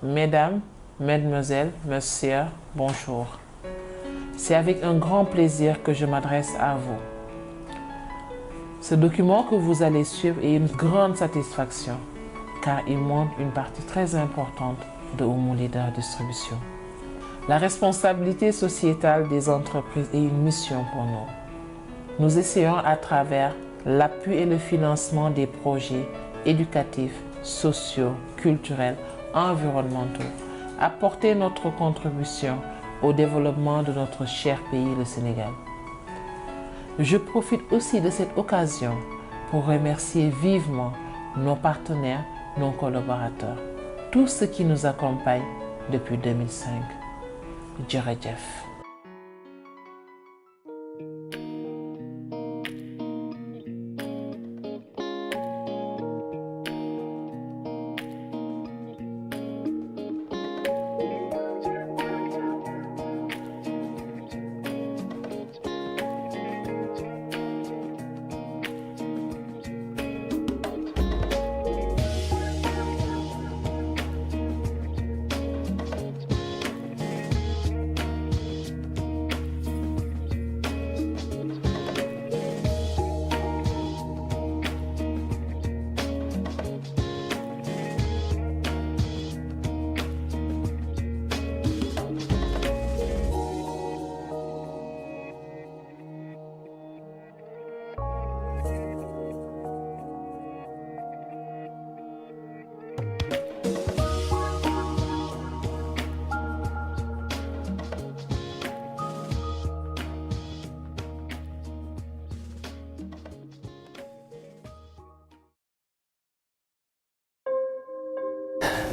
Mesdames, Mesdemoiselles, Messieurs, bonjour. C'est avec un grand plaisir que je m'adresse à vous. Ce document que vous allez suivre est une grande satisfaction car il montre une partie très importante de Oumou Leader Distribution. La responsabilité sociétale des entreprises est une mission pour nous. Nous essayons à travers l'appui et le financement des projets éducatifs, sociaux, culturels, environnementaux, apporter notre contribution au développement de notre cher pays, le Sénégal. Je profite aussi de cette occasion pour remercier vivement nos partenaires, nos collaborateurs, tous ceux qui nous accompagnent depuis 2005. Djerejef.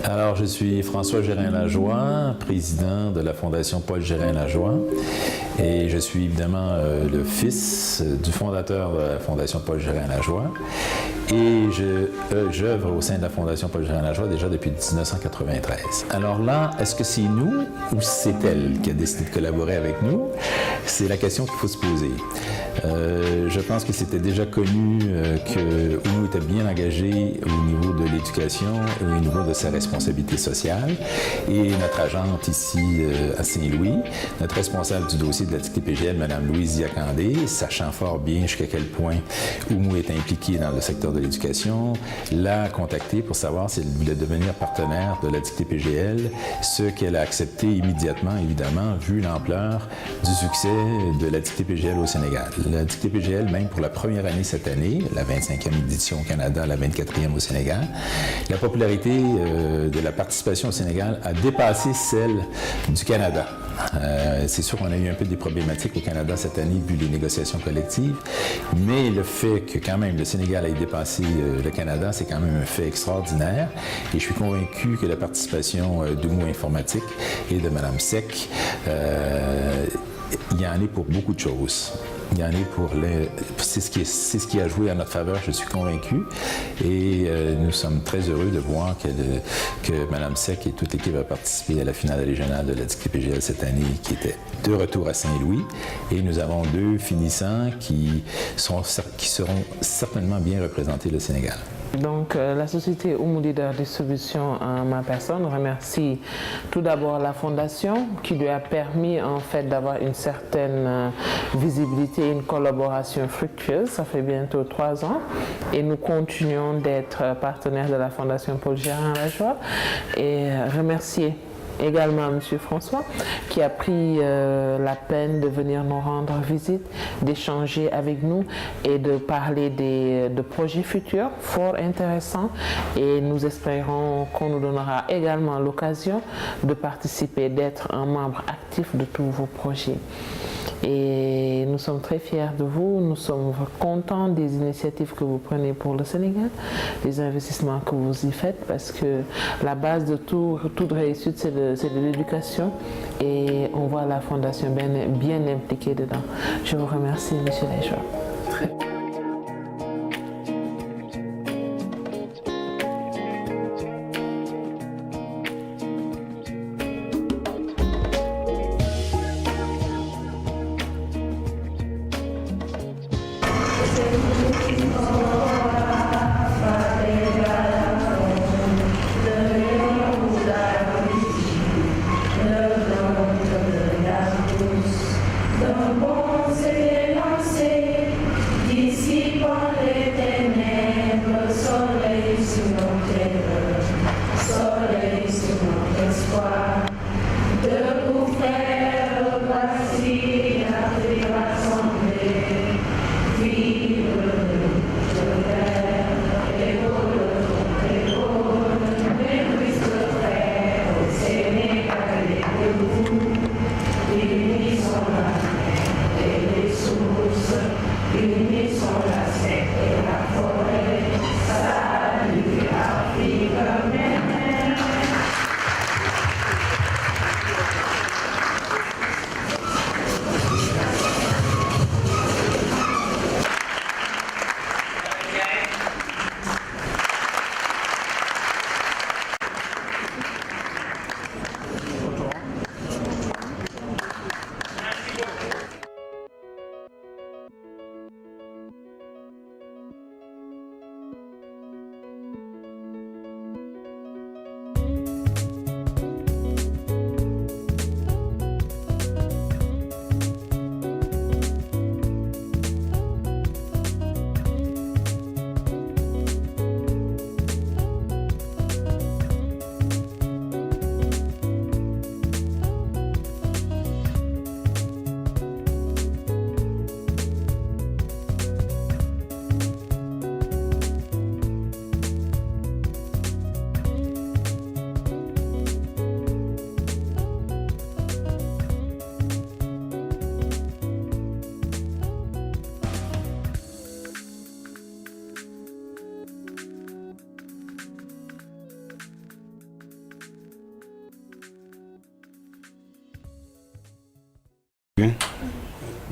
Alors, je suis François Gérin-Lajoie, président de la Fondation Paul Gérin-Lajoie. Et je suis évidemment le fils du fondateur de la Fondation Paul Gérin-Lajoie. Et j'œuvre au sein de la Fondation Paul Gérin-Lajoie déjà depuis 1993. Alors là, est-ce que c'est nous ou c'est elle qui a décidé de collaborer avec nous? C'est la question qu'il faut se poser. Je pense que c'était déjà connu que Oumou était bien engagé au niveau de l'éducation et au niveau de sa responsabilité sociale. Et notre agente ici à Saint-Louis, notre responsable du dossier de la DICTPGL, Mme Louise Diacandé, sachant fort bien jusqu'à quel point Oumou est impliqué dans le secteur de l'éducation, l'a contacté pour savoir si elle voulait devenir partenaire de la DICTPGL, ce qu'elle a accepté immédiatement, évidemment, vu l'ampleur du succès de la DICTPGL au Sénégal. La DICTPGL, même pour la première année cette année, la 25e édition au Canada, la 24e au Sénégal, la popularité de la participation au Sénégal a dépassé celle du Canada. C'est sûr qu'on a eu un peu des problématiques au Canada cette année vu les négociations collectives, mais le fait que quand même le Sénégal ait dépassé le Canada, c'est quand même un fait extraordinaire et je suis convaincu que la participation d'Oumou Informatique et de Mme Sec, il y en est pour beaucoup de choses. Il y en est pour c'est ce qui a joué à notre faveur, je suis convaincu. Et nous sommes très heureux de voir que Mme Sec et toute l'équipe a participé à la finale régionale de la DICTPGL cette année, qui était de retour à Saint-Louis. Et nous avons deux finissants qui seront certainement bien représentés le Sénégal. Donc, la société Oumou Leader Distribution, en ma personne, remercie tout d'abord la Fondation qui lui a permis en fait d'avoir une certaine visibilité et une collaboration fructueuse. Ça fait bientôt 3 ans et nous continuons d'être partenaires de la Fondation Paul Gérin-Lajoie et remercier également M. François qui a pris la peine de venir nous rendre visite, d'échanger avec nous et de parler de projets futurs fort intéressants et nous espérons qu'on nous donnera également l'occasion de participer, d'être un membre actif de tous vos projets. Et nous sommes très fiers de vous, nous sommes contents des initiatives que vous prenez pour le Sénégal, des investissements que vous y faites, parce que la base de toute réussite, c'est de l'éducation et on voit la Fondation bien impliquée dedans. Je vous remercie, M. Lajoie.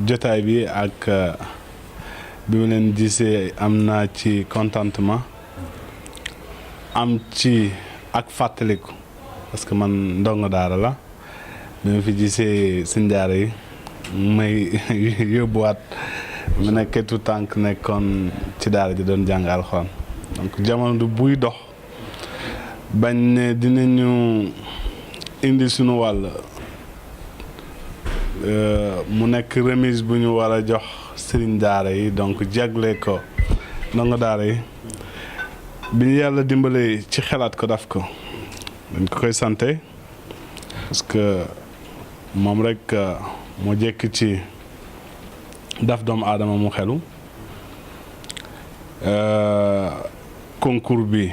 jotaay bi ak bi ma leen gisee am naa ci contentement am ci ak fàttaliku parce que man ndongo daara la bi ma fi gisee seen daara yi may yóbbuwaat mu nekkee tout tànk nekkoon ci daara ji doon jàng alxuraan donc jamono du buy dox bañ ne dinañu indi sunu wàll mu nekk remise bu ñu war a jox sëriñ daara yi donc jagle ko ndongo daara yi bi ñu yàlla dimbalee ci xalaat ko daf ko dañ ko koy sante parce que moom rek moo jekk ci daf doomu aadama mu xelu concours bi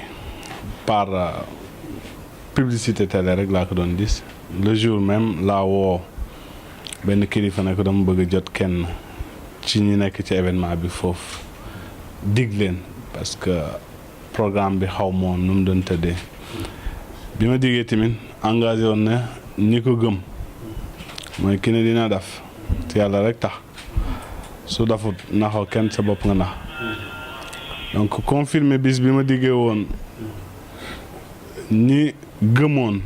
par publicité télé rek laa ko doon gis le jour même laa woo benn kilifa ne ko dama bëgg a jot kenn ci ñi nekk ci événement bi foofu dig leen parce que programme bi xaw moon nu mu doon tëddee bi ma diggee tamit engagé woon ne ñi ko gëm mooy ki ne dina def te yàlla rek tax su dafut naxoo kenn sa bopp nga nax donc confirmé bis bi ma diggee woon ñi gëmoon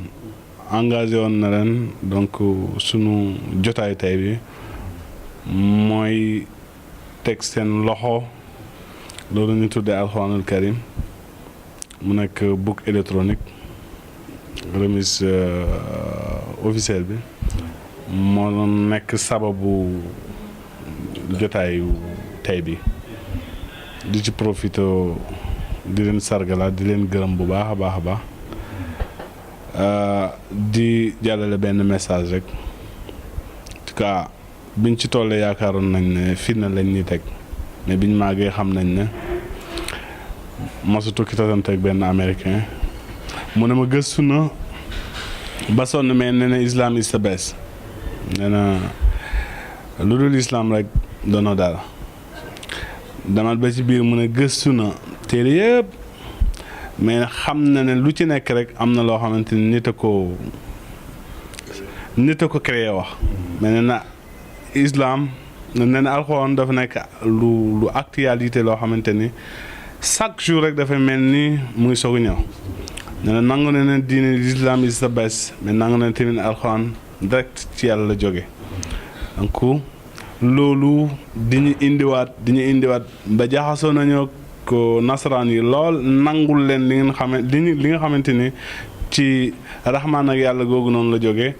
engagé woon na leen donc sunu jotaay tey bi mooy teg seen loxo loolu ñu tuddee alxuraanul karim mu nekk book électronique remise officielle bi moo doon nekk sababu jotaayu tey bi di ci profité di leen sargala di leen gërëm bu baax a baax a baax di jàllale benn message rek en tout cas biñ ci tollee yaakaaroon nañ ne fitna lañ ñuy teg mais biñ màggee xam nañ ne mosu tukki tasanteeg benn américain mu ne ma gëstu na ba sonn mais nee na islam is the best nee na lu dul islam rek doonoo dara damat ba ci biir mu ne gëstu na téere yëpp mais xam na ne lu ci nekk rek am na loo xamante ni nit a ko créé wax mais nee na islam nee na alxuraan dafa nekk lu actualité loo xamante ni chaque jour rek dafa mel ni mu ngi soog a ñëw nee na nangu na ne diine islam is the best mais nangu na tamit alxuraan direct ci yàlla la jóge donc loolu di ñu indiwaat ba jaxasoo nañoo ko nasaraan yi lool nangul leen li nga xamante ni ci raxmaan ak yàlla googu noonu la jóge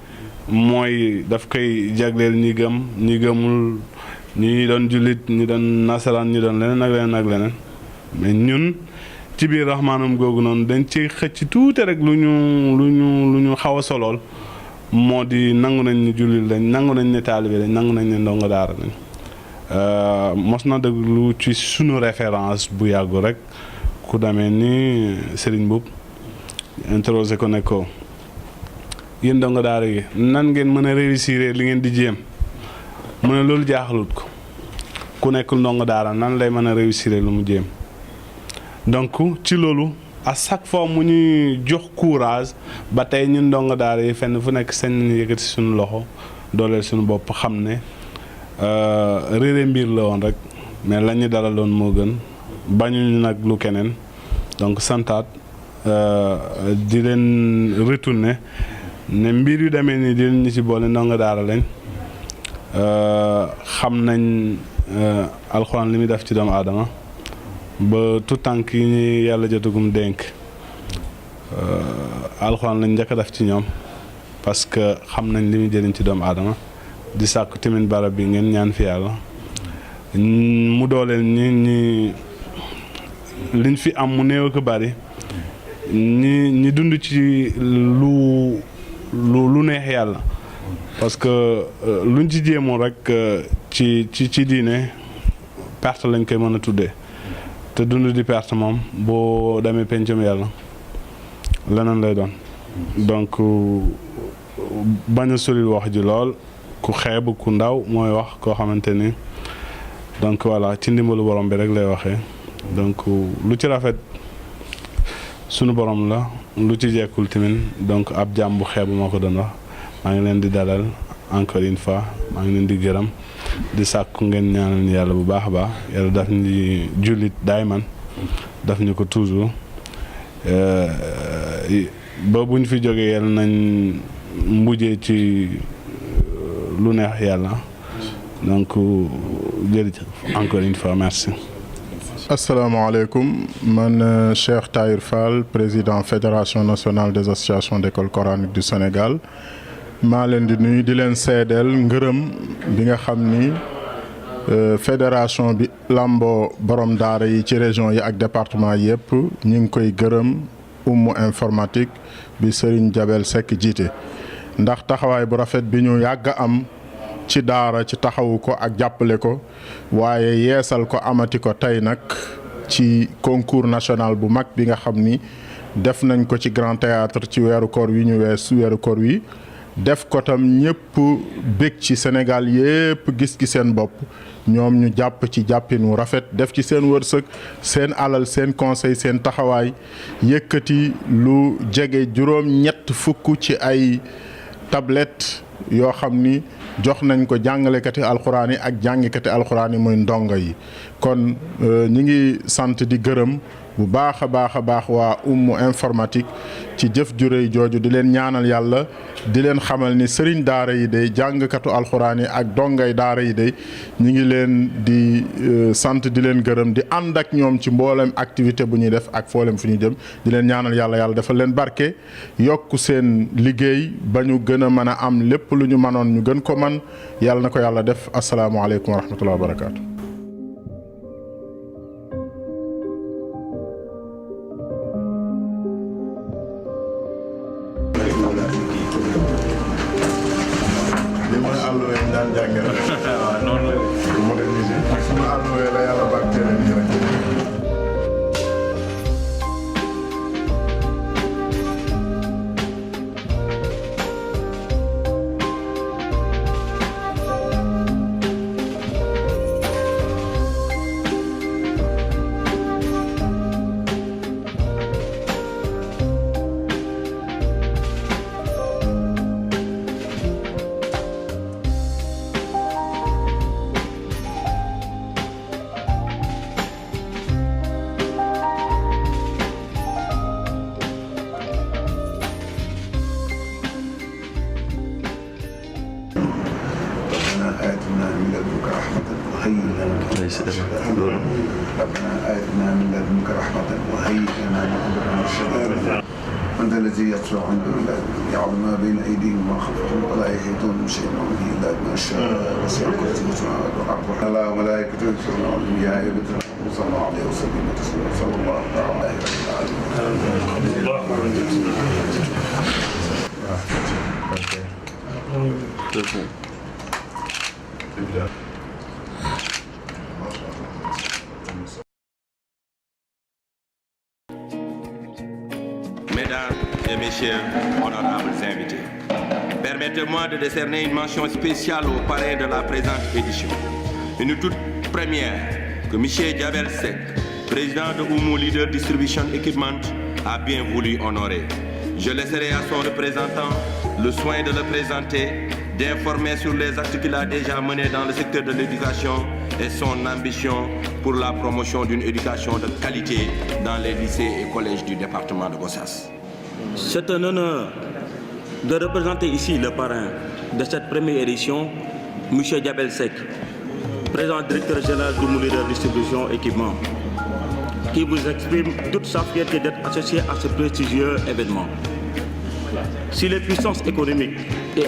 mooy daf koy jagleel ñi gëm ñi gëmul ñi doon jullit ñi doon nasaraan ñi doon leneen ak leneen mais ñun ci biir raxmaanam googu noonu dañ ci xëcc tuuti rek lu ñu xaw a solool moo di nangu nañ ne jullit lañ nangu nañ ne taalibe lañ nangu nañ ne ndongo daara lañ mos na déglu ci sunu référence bu yàggu rek ku demee ni Serigne Mboup interrogé ko ne ko yéen ndongo daara yi nan ngeen mën a réussir li ngeen di jéem mu ne loolu jaaxalut ko ku nekkul ndongo daara nan lay mën a réussir lu mu jéem donc ci loolu à chaque fois mu ñuy jox courage ba tey ñun ndongo daara yi fenn fu nekk seen ñu yëkkati suñu loxo dooleel suñu bopp xam ne réere mbir la woon rek mais la ñu dalaloon moo gën bañuñu nag lu keneen donc santaat di leen retourner ne mbir yu demee nii di leen ñu ci boole ndongo daara lañ xam nañ alxuraan li muy def ci doomu aadama ba tout tànk yi ñu yàlla jotagum dénk alxuraan lañ njëkk a def ci ñoom parce que xam nañ li muy jëriñ ci doomu aadama di sàkku tamit barab bi ngeen ñaan fi yàlla mu dooleel ñi liñ fi am mu néew ko bari ñi dund ci lu neex yàlla parce que luñ ci jéemoon rek ci diine perte lañ koy mën a tuddee te dund di perte moom boo demee pencam yàlla leneen lay doon donc bañ a sori wax ji lool ku xeeb ku ndaw mooy wax koo xamante ni donc voilà ci ndimbalu borom bi rek lay waxee donc lu ci rafet sunu borom la lu ci jekkul tamit donc ab jàmm bu xeebu moo ko doon wax maa ngi leen di dalal encore une fois maa ngi leen di gërëm di sàkku ngeen ñaanal yàlla bu baax a baax yàlla daf ñu jullit daayman daf ñu ko toujours ba bu ñu fi jógee yàlla nañ mbujee ci lu neex yàlla donc jërëjëf encore une fois merci. asalaamaaleykum man Cheikh Tahir Fall président fédération nationale des associations d'écoles coraniques du Sénégal maa leen di nuyu di leen seedeel ngërëm bi nga xam ni fédération bi lamboo borom daara yi ci région yi ak département yëpp ñu ngi koy gërëm ummu informatique bi Serigne Jabel Seck jiite ndax taxawaay bu rafet bi ñu yàgg am ci daara ci taxawu ko ak jàppale ko waaye yeesal ko amati ko tey nag ci concours national bu mag bi nga xam ni def nañ ko ci Grand Théâtre ci weeru koor wi ñu weeru koor wi def ko tam ñëpp bég ci Sénégal yépp gis ci seen bopp ñoom ñu jàpp ci jàppin wu rafet def ci seen wërsëg seen alal seen conseil seen taxawaay yëkkati lu jege juróom-ñett fukk ci ay tablette yoo xam ni jox nañ ko jàngalekati alxuraan yi ak jàngikati alxuraan yi muy ndongo yi kon ñi ngi sant di gërëm bu baax a baax waa ummu informatique ci jëf ju réy jooju di leen ñaanal yàlla di leen xamal ni sëriñ daara yi day jàngkatu alxuraan yi ak dongay daara yi day ñi ngi leen di sant di leen gërëm di ànd ak ñoom ci mboolem activité bu ñuy def ak foolem fu ñuy jëm di leen ñaanal yàlla dafa leen barke yokk seen liggéey ba ñu gën a mën a am lépp lu ñu mënoon ñu gën ko man yàlla na ko yàlla def asalaamaaleykum wa rahmatullahi wa barakaatu. آتنا من لدنك رحمة وهيئ لنا من ربنا آتنا من لدنك رحمة وهيئ لنا من أمرنا رشدا أنت الذي يطلع عنده إلا يعلم ما بين أيديهم وما خلفهم ولا يحيطون بشيء من علمه إلا بما شاء وسع كرسيه السماوات والأرض الله وملائكته يصلون على النبي يا أيها الذين آمنوا صلوا عليه وسلموا تسليما صلى الله عليه وسلم. Mesdames et messieurs, honorables invités, permettez-moi de décerner une mention spéciale aux parrains de la présente édition. Une toute première que M. Jabel Seck, président de Oumou Leader Distribution Equipment, a bien voulu honorer. Je laisserai à son représentant le soin de le présenter, d'informer sur les actes qu'il a déjà menés dans le secteur de l'éducation et son ambition pour la promotion d'une éducation de qualité dans les lycées et collèges du département de Gossas. C'est un honneur de représenter ici le parrain de cette première édition, M. Jabel Seck, président directeur général du Leader Distribution Équipement, qui vous exprime toute sa fierté d'être associé à ce prestigieux événement. Si les puissances économiques et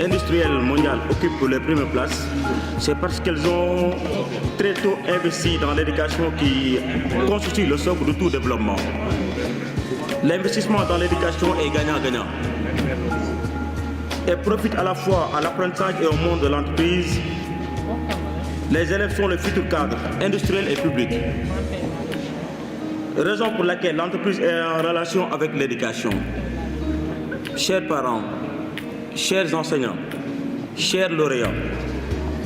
industrielles mondiales occupent les premières places, c'est parce qu'elles ont très tôt investi dans l'éducation qui constitue le socle de tout développement. L'investissement dans l'éducation est gagnant-gagnant et profite à la fois à l'apprentissage et au monde de l'entreprise. Les élèves sont le futur cadre industriel et public. Raison pour laquelle l'entreprise est en relation avec l'éducation. Chers parents, chers enseignants, chers lauréats,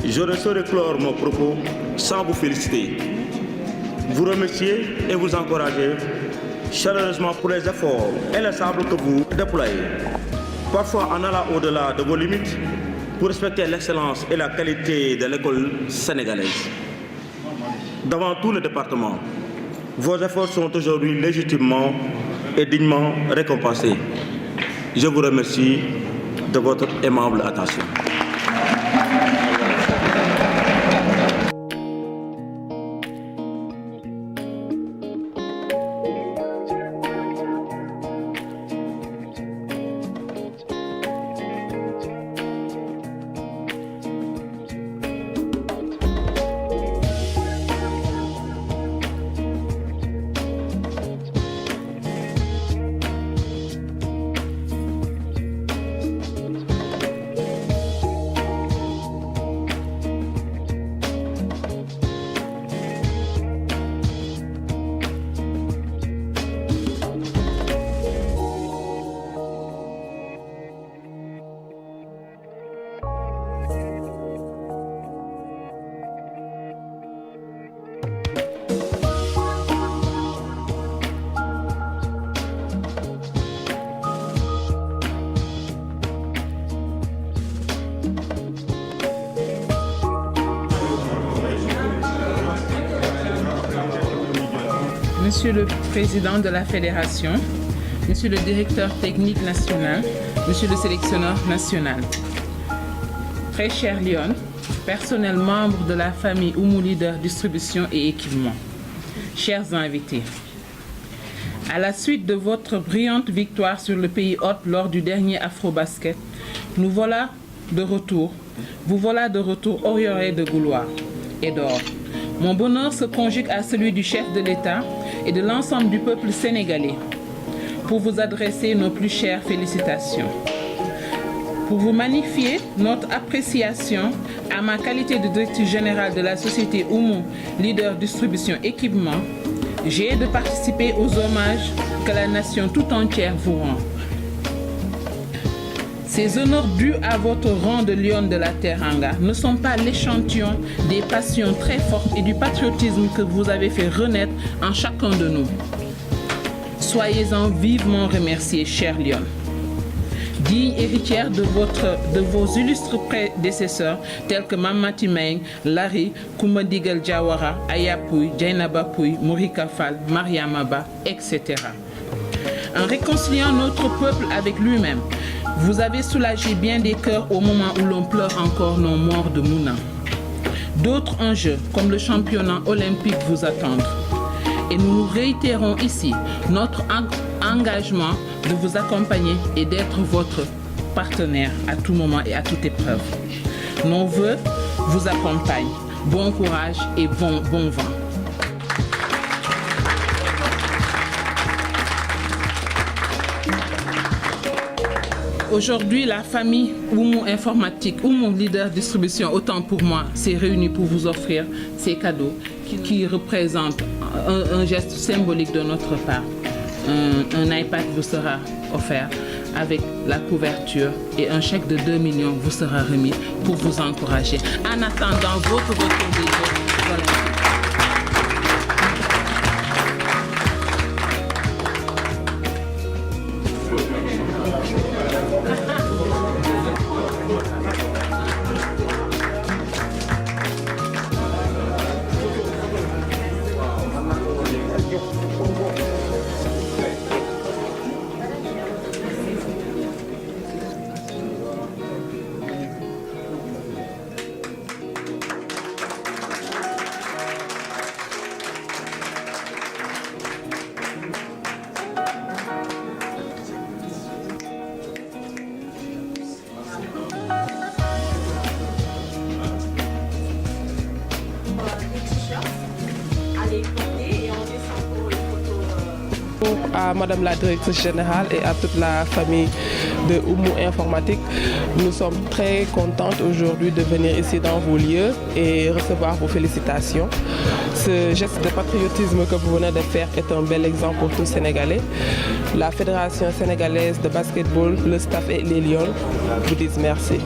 je ne saurais clore mon propos sans vous féliciter, vous remercier et vous encourager chaleureusement pour les efforts inlassables que vous déployez, parfois en allant au-delà de vos limites, pour respecter l'excellence et la qualité de l'école sénégalaise. Devant tout le département, vos efforts sont aujourd'hui légitimement et dignement récompensés. Je vous remercie de votre aimable attention. Monsieur le Président de la Fédération, Monsieur le Directeur technique national, Monsieur le Sélectionneur national, très cher Lyon, personnel membre de la famille Oumou Leader Distribution et Équipement, chers invités, à la suite de votre brillante victoire sur le pays hôte lors du dernier Afrobasket, nous voilà de retour, vous voilà de retour auréolés de gloire et d'or. Mon bonheur se conjugue à celui du chef de l'État et de l'ensemble du peuple sénégalais pour vous adresser nos plus chères félicitations. Pour vous magnifier notre appréciation à ma qualité de directrice générale de la société Oumou Leader Distribution Équipement, j'ai de participer aux hommages que la nation tout entière vous rend. Ces honneurs dus à votre rang de lion de la Teranga ne sont pas l'échantillon des passions très fortes et du patriotisme que vous avez fait renaître en chacun de nous. Soyez-en vivement remerciés, cher Lyon. Digne héritière de vos illustres prédécesseurs tels que Mamati Meng, Larry, Koumba Digal Diawara, Ayapouy, Djainaba Pouy, Morika Fall, Mariamaba, etc. En réconciliant notre peuple avec lui-même, vous avez soulagé bien des cœurs au moment où l'on pleure encore nos morts de Mouna. D'autres enjeux, comme le championnat olympique, vous attendent. Et nous nous réitérons ici notre engagement de vous accompagner et d'être votre partenaire à tout moment et à toute épreuve. Nos vœux vous accompagnent. Bon courage et bon vent. Aujourd'hui, la famille Oumou Informatique, Oumou Leader Distribution, autant pour moi, s'est réunie pour vous offrir ces cadeaux qui représentent un geste symbolique de notre part. Un iPad vous sera offert avec la couverture et un chèque de 2 millions vous sera remis pour vous encourager. En attendant votre retour des Jeux olympiques. À Madame la Directrice Générale et à toute la famille de Oumou Informatique. Nous sommes très contentes aujourd'hui de venir ici dans vos lieux et recevoir vos félicitations. Ce geste de patriotisme que vous venez de faire est un bel exemple pour tous les Sénégalais. La Fédération sénégalaise de basketball, le staff et les Lions vous disent merci.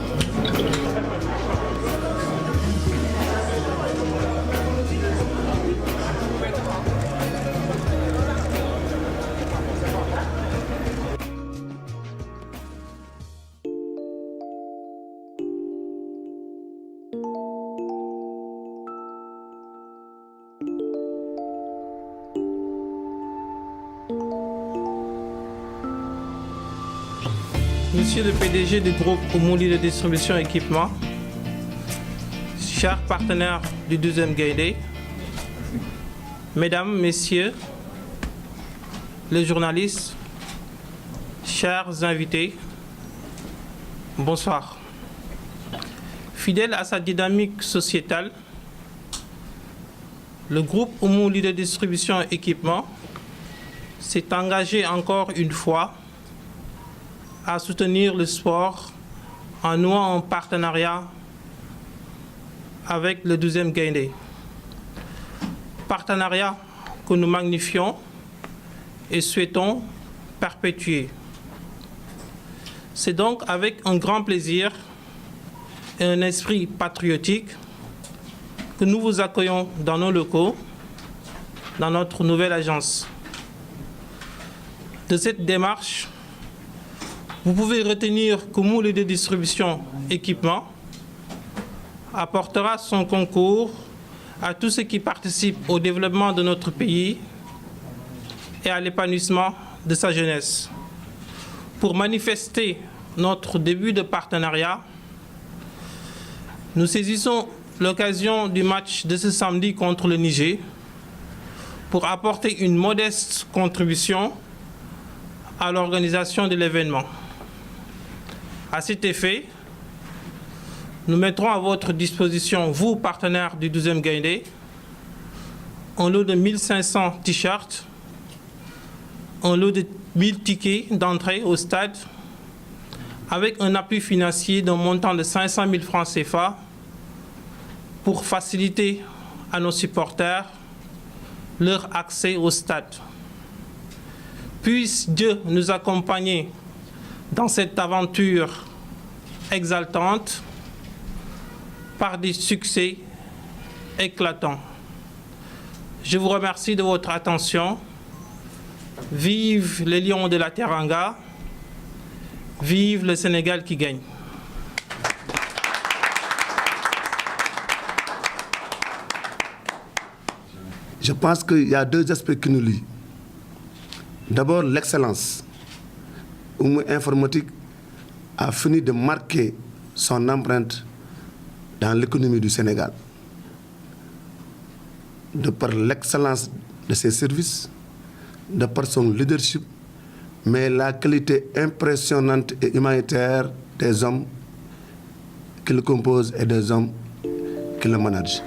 Monsieur le PDG du groupe Oumou Leader Distribution Équipement, chers partenaires du 12e Gaïndé, Mesdames, Messieurs, les journalistes, chers invités, bonsoir. Fidèle à sa dynamique sociétale, le groupe Oumou Leader Distribution Équipement s'est engagé encore une fois à soutenir le sport en nouant un partenariat avec le 12e Gaïndé. Partenariat que nous magnifions et souhaitons perpétuer. C'est donc avec un grand plaisir et un esprit patriotique que nous vous accueillons dans nos locaux, dans notre nouvelle agence. De cette démarche, vous pouvez retenir que Oumou Leader Distribution Équipement apportera son concours à tous ceux qui participent au développement de notre pays et à l'épanouissement de sa jeunesse. Pour manifester notre début de partenariat, nous saisissons l'occasion du match de ce samedi contre le Niger pour apporter une modeste contribution à l'organisation de l'événement. À cet effet, nous mettrons à votre disposition, vous, partenaires du 12e Gaïndé, un lot de 1500 t-shirts, un lot de 1000 tickets d'entrée au stade, avec un appui financier d'un montant de 500 000 francs CFA pour faciliter à nos supporters leur accès au stade. Puisse Dieu nous accompagner dans cette aventure exaltante par des succès éclatants. Je vous remercie de votre attention. Vive les Lions de la Teranga. Vive le Sénégal qui gagne. Je pense qu'il y a deux aspects qui nous lient. D'abord, l'excellence. Oumou Informatique a fini de marquer son empreinte dans l'économie du Sénégal. De par l'excellence de ses services, de par son leadership, mais la qualité impressionnante et humanitaire des hommes qui le composent et des hommes qui le managent.